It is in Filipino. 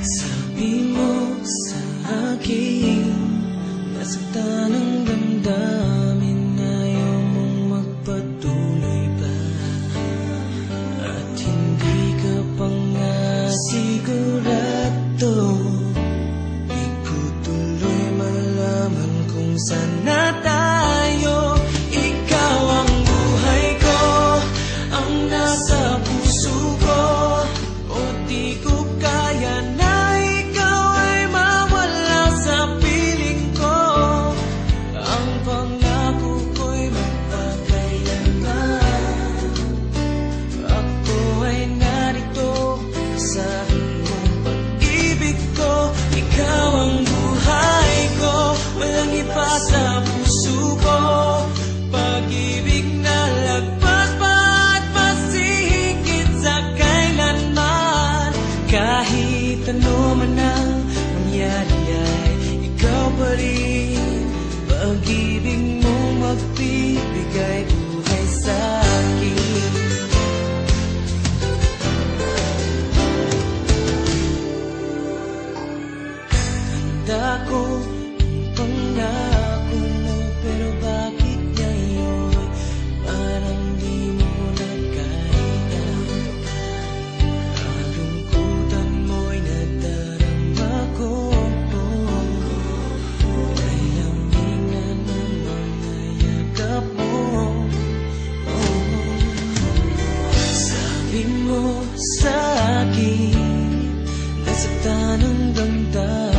Sabi mo sa akin, nasaktan ang damdamin, ayaw mong magpatuloy pa. At hindi ka pa nga sigurado, di ko tuloy malaman kung saan na tayo. Ikaw ang buhay ko, ang nasa puso ko, o di ko kaya na ikaw ay mawala sa piling ko. Ang pangako ko'y magpakailanman, ako ay narito sa iyong pag-ibig ko. Ikaw ang buhay ko, walang iba sa puso ko. Pag-ibig na lagpas pa at masihigit sa kailanman. Kahit ano man ang mangyari ay ikaw pa rin. Pag-ibig mo magbibigay buhay sa akin. Tanda ko ang pangako mo, pero bakit ngayon parang di mo na kaya? Kalungkutan mo'y nadarama ko, ay lamingan ng mga yakap mo. Sabi mo sa akin, nasaktan ang damdamin,